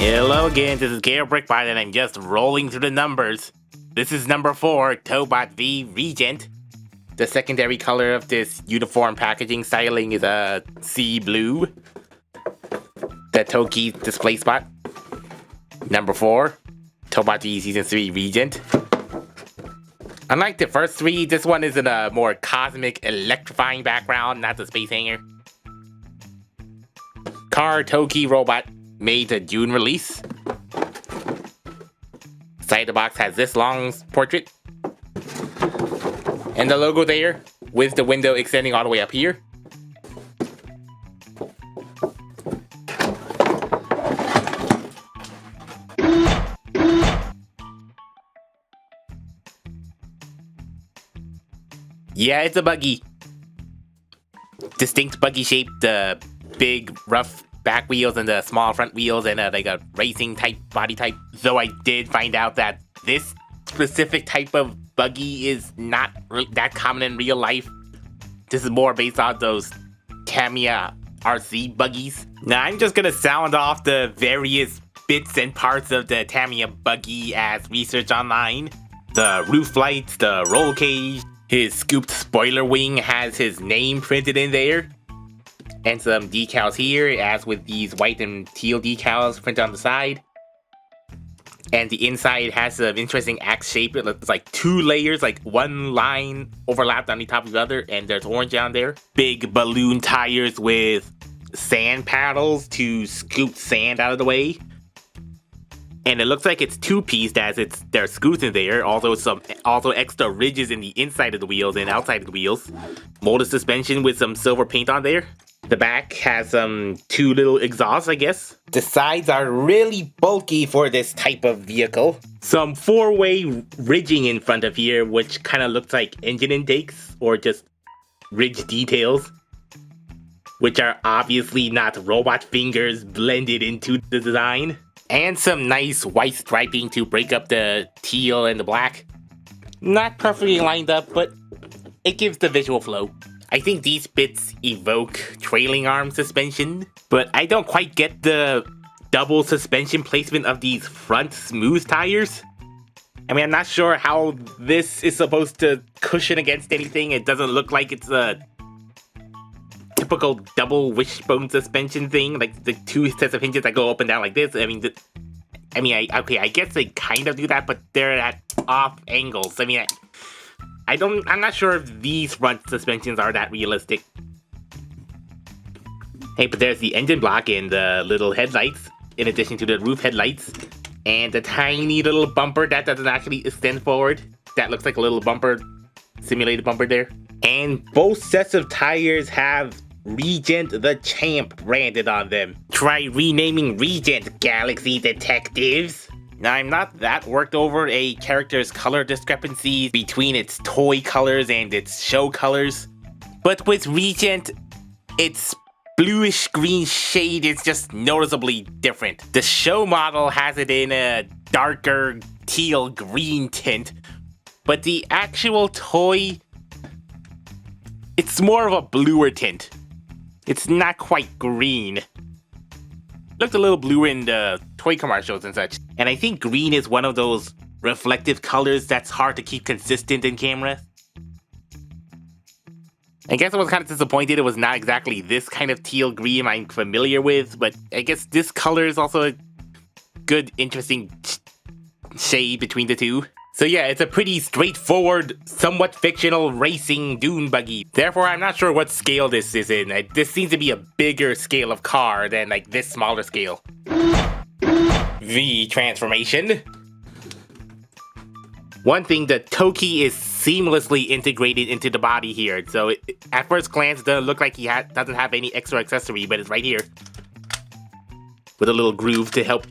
Hello again, this is KRBrickBot and I'm just rolling through the numbers. This is number 4, Tobot v Regent. The secondary color of this uniform packaging styling is a sea blue. The Toki display spot. Number 4, Tobot v Season 3 Regent. Unlike the first 3, this one is in a more cosmic, electrifying background, not the space hanger. Car Toki robot made a June release. Side of the box has this long portrait. And the logo there, with the window extending all the way up here. Yeah, it's a buggy. Distinct buggy shape, the big rough back wheels and the small front wheels and like a racing type body type. Though I did find out that this specific type of buggy is not that common in real life. This is more based on those Tamiya RC buggies. Now I'm just gonna sound off the various bits and parts of the Tamiya buggy as research online. The roof lights, the roll cage, his scooped spoiler wing has his name printed in there. And some decals here, as with these white and teal decals printed on the side. And the inside has an interesting axe shape. It looks like 2 layers, like one line overlapped on the top of the other, and there's orange down there. Big balloon tires with sand paddles to scoop sand out of the way. And it looks like it's 2-pieced as there's screws in there, although some extra ridges in the inside of the wheels and outside of the wheels. Molded suspension with some silver paint on there. The back has 2 little exhausts, I guess. The sides are really bulky for this type of vehicle. Some 4-way ridging in front of here, which kind of looks like engine intakes or just ridge details, which are obviously not robot fingers blended into the design. And some nice white striping to break up the teal and the black. Not perfectly lined up, but it gives the visual flow. I think these bits evoke trailing arm suspension, but I don't quite get the double suspension placement of these front smooth tires. I mean, I'm not sure how this is supposed to cushion against anything. It doesn't look like it's a typical double wishbone suspension thing, like the 2 sets of hinges that go up and down like this. I guess they kind of do that, but they're at off angles. I'm not sure if these front suspensions are that realistic. Hey, but there's the engine block and the little headlights, in addition to the roof headlights. And the tiny little bumper that doesn't actually extend forward. That looks like a little bumper, simulated bumper there. And both sets of tires have Regent the Champ branded on them. Try renaming Regent, Galaxy Detectives. Now, I'm not that worked over a character's color discrepancy between its toy colors and its show colors, but with Regent, its bluish green shade is just noticeably different. The show model has it in a darker teal green tint, but the actual toy, it's more of a bluer tint. It's not quite green. Looked a little bluer in the toy commercials and such. And I think green is one of those reflective colors that's hard to keep consistent in camera. I guess I was kind of disappointed it was not exactly this kind of teal green I'm familiar with, but I guess this color is also a good, interesting shade between the two. So yeah, it's a pretty straightforward, somewhat fictional racing dune buggy. Therefore, I'm not sure what scale this is in. This seems to be a bigger scale of car than like this smaller scale. V transformation. One thing, the Toki is seamlessly integrated into the body here. So at first glance, it doesn't look like he doesn't have any extra accessory, but it's right here. With a little groove to help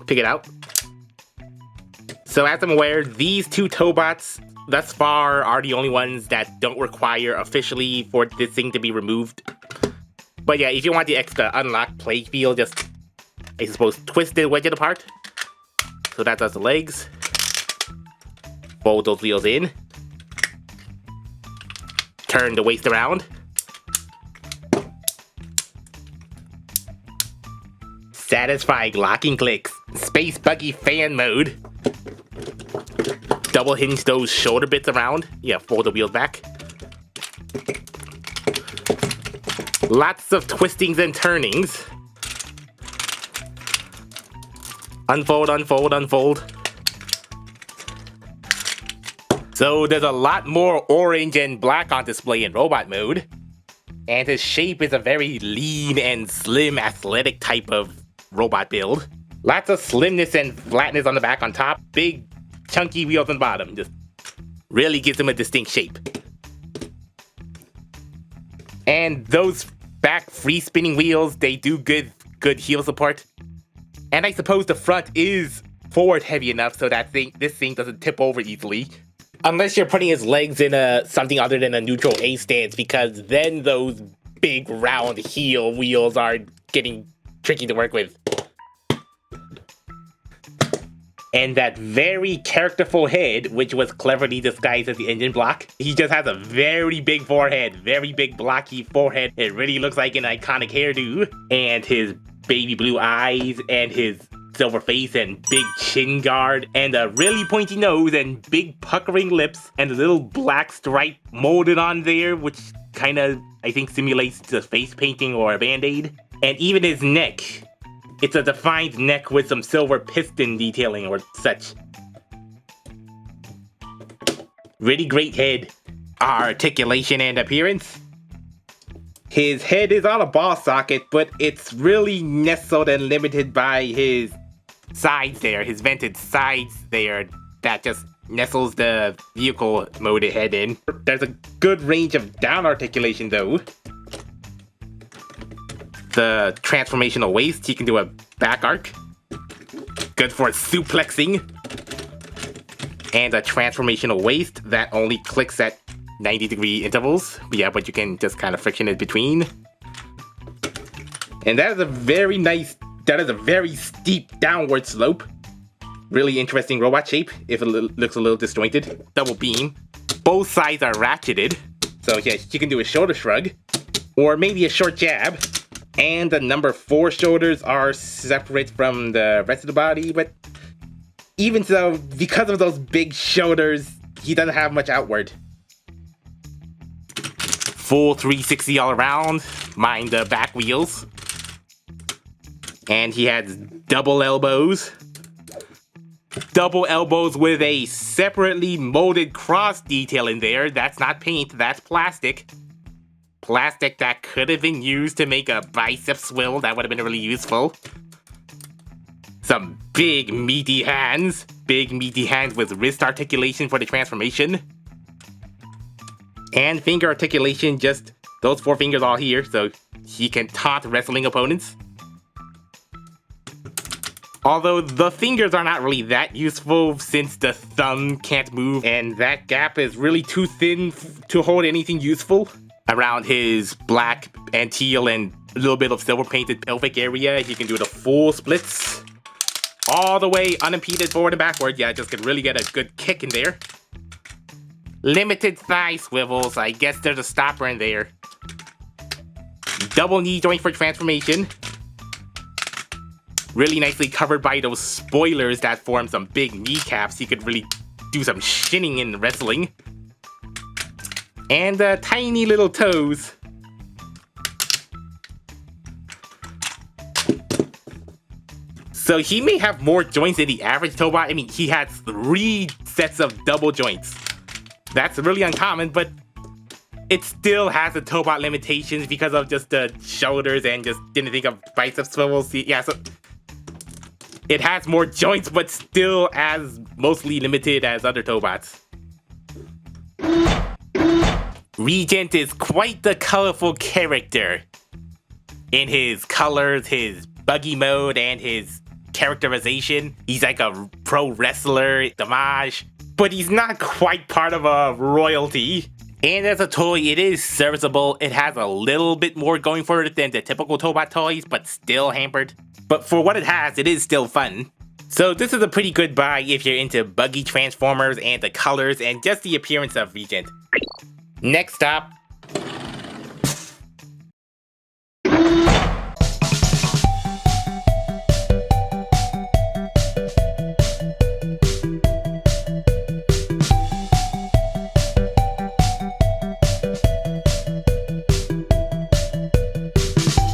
pick it out. So as I'm aware, these 2 Tobots thus far are the only ones that don't require officially for this thing to be removed. But yeah, if you want the extra unlock plate feel, just, I suppose, twist it, wedge it apart. So that does the legs. Fold those wheels in. Turn the waist around. Satisfying locking clicks. Space buggy fan mode. Double hinge those shoulder bits around. Yeah, fold the wheels back. Lots of twistings and turnings. Unfold, unfold, unfold. So there's a lot more orange and black on display in robot mode. And his shape is a very lean and slim athletic type of robot build. Lots of slimness and flatness on the back on top. Big chunky wheels on the bottom. Just really gives him a distinct shape. And those back free spinning wheels, they do good heel support. And I suppose the front is forward heavy enough so that this thing doesn't tip over easily. Unless you're putting his legs in something other than a neutral A stance, because then those big round heel wheels are getting tricky to work with. And that very characterful head, which was cleverly disguised as the engine block. He just has a very big forehead, very big blocky forehead. It really looks like an iconic hairdo. And his baby blue eyes and his silver face and big chin guard and a really pointy nose and big puckering lips and a little black stripe molded on there, which kind of, I think, simulates the face painting or a band-aid. And even his neck. It's a defined neck with some silver piston detailing or such. Really great head. Articulation and appearance. His head is on a ball socket, but it's really nestled and limited by his sides there, his vented sides there, that just nestles the vehicle mode head in. There's a good range of down articulation though. The transformational waist, he can do a back arc. Good for suplexing. And a transformational waist that only clicks at 90-degree intervals. Yeah, but you can just kind of friction it between. And that is a very nice, that is a very steep downward slope. Really interesting robot shape, if it looks a little disjointed. Double beam. Both sides are ratcheted. So yeah, you can do a shoulder shrug. Or maybe a short jab. And the number 4 shoulders are separate from the rest of the body, but even so, because of those big shoulders, he doesn't have much outward. Full 360 all around, mind the back wheels. And he has double elbows. Double elbows with a separately molded cross detail in there. That's not paint, that's plastic. Plastic that could have been used to make a bicep swivel. That would have been really useful. Some big meaty hands. Big meaty hands with wrist articulation for the transformation. And finger articulation, just those 4 fingers all here, so he can taunt wrestling opponents. Although the fingers are not really that useful since the thumb can't move and that gap is really too thin to hold anything useful. Around his black and teal and a little bit of silver painted pelvic area, he can do the full splits. All the way unimpeded forward and backward. Yeah, just can really get a good kick in there. Limited thigh swivels. I guess there's a stopper in there. Double knee joint for transformation. Really nicely covered by those spoilers that form some big kneecaps. He could really do some shinning in wrestling. And tiny little toes. So he may have more joints than the average Tobot. I mean, he has 3 sets of double joints. That's really uncommon, but it still has the Tobot limitations because of just the shoulders and just didn't think of bicep swivels. Yeah, so it has more joints, but still as mostly limited as other Tobots. Regent is quite the colorful character in his colors, his buggy mode, and his characterization. He's like a pro wrestler, damage, but he's not quite part of a royalty. And as a toy, it is serviceable. It has a little bit more going for it than the typical Tobot toys, but still hampered. But for what it has, it is still fun. So this is a pretty good buy if you're into buggy transformers and the colors and just the appearance of Regent. Next up,